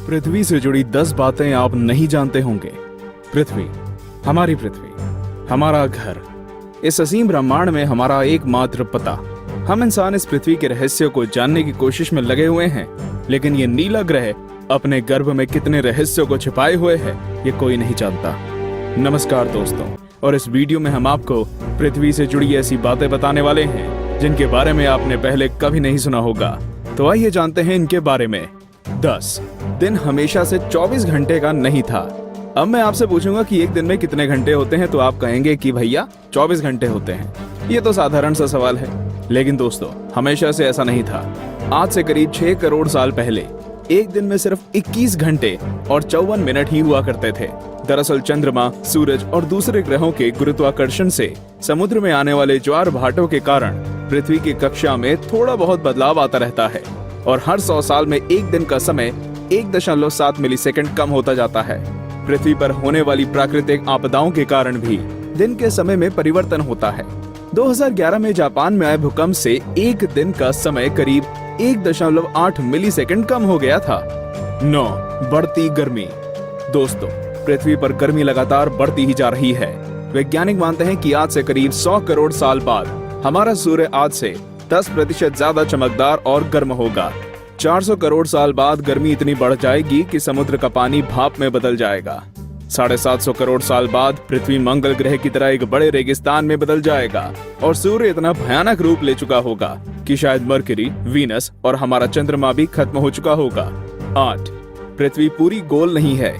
पृथ्वी से जुड़ी 10 बातें आप नहीं जानते होंगे। पृथ्वी, हमारी पृथ्वी, हमारा घर, इस असीम ब्रह्मांड में हमारा एकमात्र पता। हम इंसान इस पृथ्वी के रहस्य को जानने की कोशिश में लगे हुए हैं, लेकिन ये नीला ग्रह अपने गर्भ में कितने रहस्यों को छिपाए हुए है, ये कोई नहीं जानता। नमस्कार दोस्तों, और इस वीडियो में हम आपको पृथ्वी से जुड़ी ऐसी बातें बताने वाले हैं जिनके बारे में आपने पहले कभी नहीं सुना होगा। तो आइए जानते हैं इनके बारे में। 10 दिन हमेशा से 24 घंटे का नहीं था। अब मैं आपसे पूछूंगा कि एक दिन में कितने घंटे होते हैं, तो आप कहेंगे कि भैया 24 घंटे होते हैं। ये तो साधारण सा सवाल है, लेकिन दोस्तों हमेशा से ऐसा नहीं था। आज से करीब 6 करोड़ साल पहले एक दिन में सिर्फ 21 घंटे और 54 मिनट ही हुआ करते थे। दरअसल चंद्रमा, सूरज और दूसरे ग्रहों के गुरुत्वाकर्षण से समुद्र में आने वाले ज्वार भाटों के कारण पृथ्वी की कक्षा में थोड़ा बहुत बदलाव आता रहता है और हर 100 साल में एक दिन का समय 1.7 मिलीसेकंड कम होता जाता है। पृथ्वी पर होने वाली प्राकृतिक आपदाओं के कारण भी दिन के समय में परिवर्तन होता है। 2011 में जापान में आए भूकंप से एक दिन का समय करीब 1.8 मिलीसेकंड कम हो गया था। 9 बढ़ती गर्मी। दोस्तों, पृथ्वी पर गर्मी लगातार बढ़ती ही जा रही है। वैज्ञानिक मानते हैं कि आज से करीब 100 करोड़ साल बाद हमारा सूर्य आज से 10% ज्यादा चमकदार और गर्म होगा। 400 करोड़ साल बाद गर्मी इतनी बढ़ जाएगी कि समुद्र का पानी भाप में बदल जाएगा। 750 करोड़ साल बाद पृथ्वी मंगल ग्रह की तरह एक बड़े रेगिस्तान में बदल जाएगा और सूर्य इतना भयानक रूप ले चुका होगा कि शायद मरकरी, वीनस और हमारा चंद्रमा भी खत्म हो चुका होगा। 8 पृथ्वी पूरी गोल नहीं है।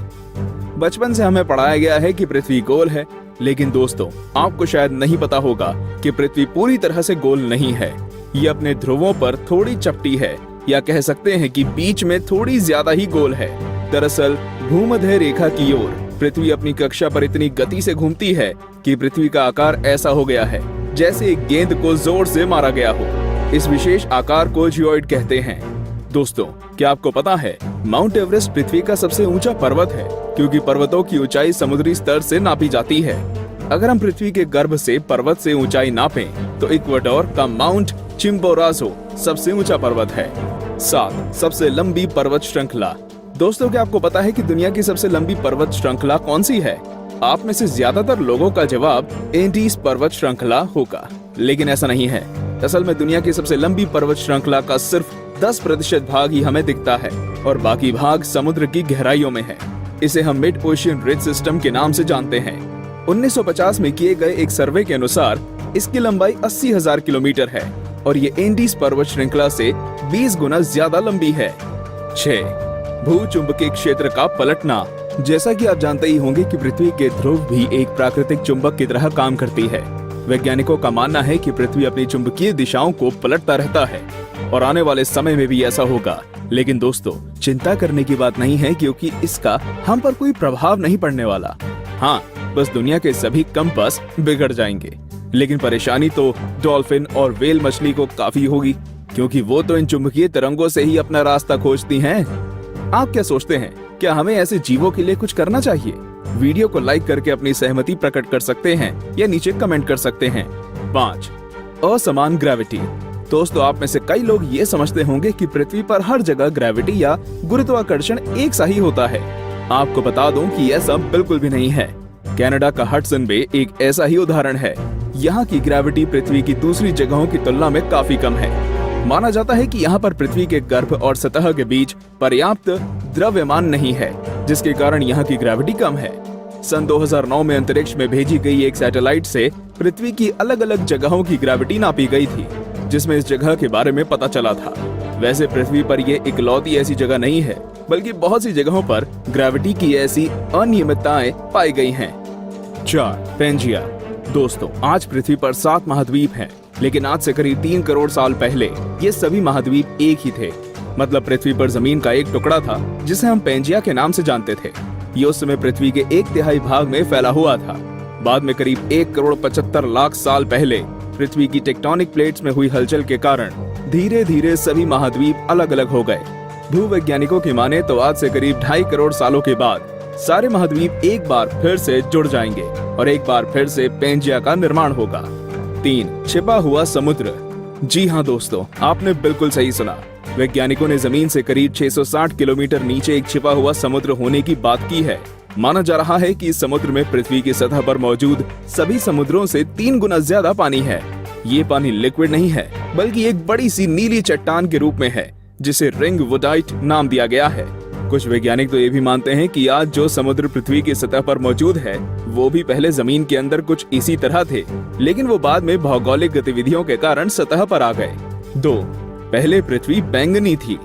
बचपन से हमें पढ़ाया गया है कि पृथ्वी गोल है, लेकिन दोस्तों आपको शायद नहीं पता होगा कि पृथ्वी पूरी तरह से गोल नहीं है। ये अपने ध्रुवों पर थोड़ी चपटी है, या कह सकते हैं कि बीच में थोड़ी ज्यादा ही गोल है। दरअसल भूमध्य रेखा की ओर पृथ्वी अपनी कक्षा पर इतनी गति से घूमती है कि पृथ्वी का आकार ऐसा हो गया है जैसे एक गेंद को जोर से मारा गया हो। इस विशेष आकार को जियोइड कहते हैं। दोस्तों, क्या आपको पता है माउंट एवरेस्ट पृथ्वी का सबसे ऊंचा पर्वत है, क्योंकि पर्वतों की ऊंचाई समुद्री स्तर से नापी जाती है। अगर हम पृथ्वी के गर्भ से पर्वत से ऊंचाई नापें तो इक्वाडोर का माउंट चिम्बोराजो सबसे ऊंचा पर्वत है। 7 सबसे लंबी पर्वत श्रृंखला। दोस्तों, क्या आपको पता है कि दुनिया की सबसे लंबी पर्वत श्रृंखला कौन सी है? आप में से ज्यादातर लोगों का जवाब एंडीज पर्वत श्रृंखला होगा, लेकिन ऐसा नहीं है। असल में दुनिया की सबसे लंबी पर्वत श्रृंखला का सिर्फ 10% भाग ही हमें दिखता है और बाकी भाग समुद्र की गहराइयों में है। इसे हम मिड ओशियन रिज सिस्टम के नाम से जानते हैं। 1950 में किए गए एक सर्वे के अनुसार इसकी लंबाई 80,000 किलोमीटर है और ये एंडीज पर्वत श्रृंखला से 20 गुना ज्यादा लंबी है। 6 भूचुंबकीय क्षेत्र का पलटना। जैसा कि आप जानते ही होंगे कि पृथ्वी के ध्रुव भी एक प्राकृतिक चुंबक की तरह काम करती है। वैज्ञानिकों का मानना है कि पृथ्वी अपनी चुंबकीय दिशाओं को पलटता रहता है और आने वाले समय में भी ऐसा होगा। लेकिन दोस्तों, चिंता करने की बात नहीं है, क्योंकि इसका हम पर कोई प्रभाव नहीं पड़ने वाला। हाँ, बस दुनिया के सभी कंपास बिगड़ जाएंगे। लेकिन परेशानी तो डॉल्फिन और व्हेल मछली को काफी होगी, क्योंकि वो तो इन चुंबकीय तरंगों से ही अपना रास्ता खोजती हैं। आप क्या सोचते हैं, क्या हमें ऐसे जीवों के लिए कुछ करना चाहिए? वीडियो को लाइक करके अपनी सहमति प्रकट कर सकते हैं या नीचे कमेंट कर सकते हैं। 5 असमान ग्रेविटी। दोस्तों, आप में से कई लोग ये समझते होंगे कि पृथ्वी पर हर जगह ग्रेविटी या गुरुत्वाकर्षण एक सा ही होता है। आपको बता दूं कि ऐसा बिल्कुल भी नहीं है। कनाडा का हडसन बे एक ऐसा ही उदाहरण है। यहाँ की ग्रेविटी पृथ्वी की दूसरी जगहों की तुलना में काफी कम है। माना जाता है कि यहाँ पर पृथ्वी के गर्भ और सतह के बीच पर्याप्त द्रव्यमान नहीं है, जिसके कारण यहाँ की ग्रेविटी कम है। सन 2009 में अंतरिक्ष में भेजी गई एक सैटेलाइट से पृथ्वी की अलग अलग जगहों की ग्रेविटी नापी गई थी, जिसमें इस जगह के बारे में पता चला था। वैसे पृथ्वी पर ये इकलौती ऐसी जगह नहीं है, बल्कि बहुत सी जगहों पर ग्रेविटी की ऐसी अनियमितताएं पाई गई हैं। 4 पेंजिया। दोस्तों, आज पृथ्वी पर 7 महाद्वीप हैं, लेकिन आज से करीब 3 करोड़ साल पहले ये सभी महाद्वीप एक ही थे। मतलब पृथ्वी पर जमीन का एक टुकड़ा था जिसे हम पेंजिया के नाम से जानते थे। ये उस समय पृथ्वी के 1/3 भाग में फैला हुआ था। बाद में करीब 1 करोड़ 75 लाख साल पहले पृथ्वी की टेक्टोनिक प्लेट्स में हुई हलचल के कारण धीरे धीरे सभी महाद्वीप अलग अलग हो गए। भूवैज्ञानिकों की माने तो आज से करीब 2.5 करोड़ सालों के बाद सारे महाद्वीप एक बार फिर से जुड़ जाएंगे और एक बार फिर से पेंजिया का निर्माण होगा। 3 छिपा हुआ समुद्र। जी हाँ दोस्तों, आपने बिल्कुल सही सुना। वैज्ञानिकों ने जमीन से करीब 660 किलोमीटर नीचे एक छिपा हुआ समुद्र होने की बात की है। माना जा रहा है कि इस समुद्र में पृथ्वी की सतह पर मौजूद सभी समुद्रों से 3 गुना ज्यादा पानी है। ये पानी लिक्विड नहीं है, बल्कि एक बड़ी सी नीली चट्टान के रूप में है, जिसे रिंग वुडाइट नाम दिया गया है। कुछ वैज्ञानिक तो ये भी मानते हैं कि आज जो समुद्र पृथ्वी की सतह पर मौजूद है, वो भी पहले जमीन के अंदर कुछ इसी तरह थे, लेकिन वो बाद में भौगोलिक गतिविधियों के कारण सतह पर आ गए। 2. पहले पृथ्वी बैंगनी थी।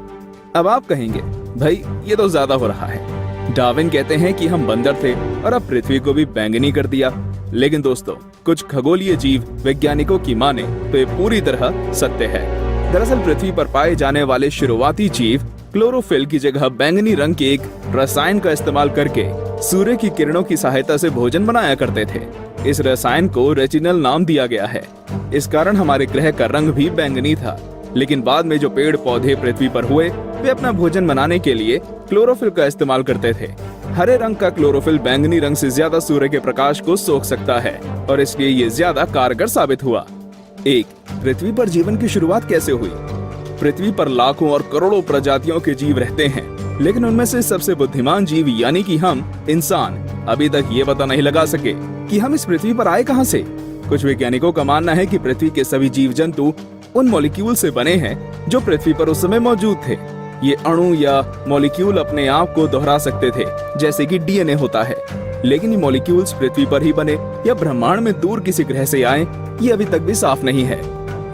अब आप कहेंगे, भाई ये तो ज्यादा हो रहा है। डार्विन कहते हैं कि हम बंदर थे और अब पृथ्वी को भी बैंगनी कर दिया। लेकिन दोस्तों, कुछ खगोलीय जीव वैज्ञानिकों की माने तो ये पूरी तरह सत्य है। दरअसल पृथ्वी पर पाए जाने वाले शुरुआती जीव क्लोरोफिल की जगह बैंगनी रंग के एक रसायन का इस्तेमाल करके सूर्य की किरणों की सहायता से भोजन बनाया करते थे। इस रसायन को रेटिनल नाम दिया गया है। इस कारण हमारे ग्रह का रंग भी बैंगनी था। लेकिन बाद में जो पेड़ पौधे पृथ्वी पर हुए, वे अपना भोजन बनाने के लिए क्लोरोफिल का इस्तेमाल करते थे। हरे रंग का क्लोरोफिल बैंगनी रंग से ज्यादा सूर्य के प्रकाश को सोख सकता है और इसलिए ये ज्यादा कारगर साबित हुआ। 1. पृथ्वी पर जीवन की शुरुआत कैसे हुई? पृथ्वी पर लाखों और करोड़ों प्रजातियों के जीव रहते हैं, लेकिन उनमें से सबसे बुद्धिमान जीव यानी कि हम इंसान अभी तक ये पता नहीं लगा सके कि हम इस पृथ्वी पर आए कहां से। कुछ वैज्ञानिकों का मानना है कि पृथ्वी के सभी जीव जंतु उन मॉलिक्यूल से बने हैं जो पृथ्वी पर उस समय मौजूद थे। ये अणु या मॉलिक्यूल अपने आप को दोहरा सकते थे, जैसे कि डीएनए होता है। लेकिन ये मॉलिक्यूल्स पृथ्वी पर ही बने या ब्रह्मांड में दूर किसी ग्रह से आए, ये अभी तक भी साफ नहीं है।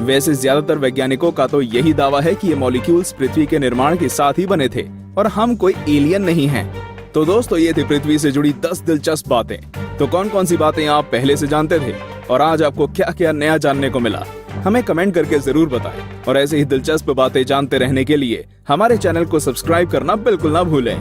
वैसे ज्यादातर वैज्ञानिकों का तो यही दावा है कि ये मॉलिक्यूल्स पृथ्वी के निर्माण के साथ ही बने थे और हम कोई एलियन नहीं हैं। तो दोस्तों, ये थी पृथ्वी से जुड़ी 10 दिलचस्प बातें। तो कौन कौन सी बातें आप पहले से जानते थे और आज आपको क्या क्या नया जानने को मिला, हमें कमेंट करके जरूर बताएं। और ऐसे ही दिलचस्प बातें जानते रहने के लिए हमारे चैनल को सब्सक्राइब करना बिल्कुल ना भूलें।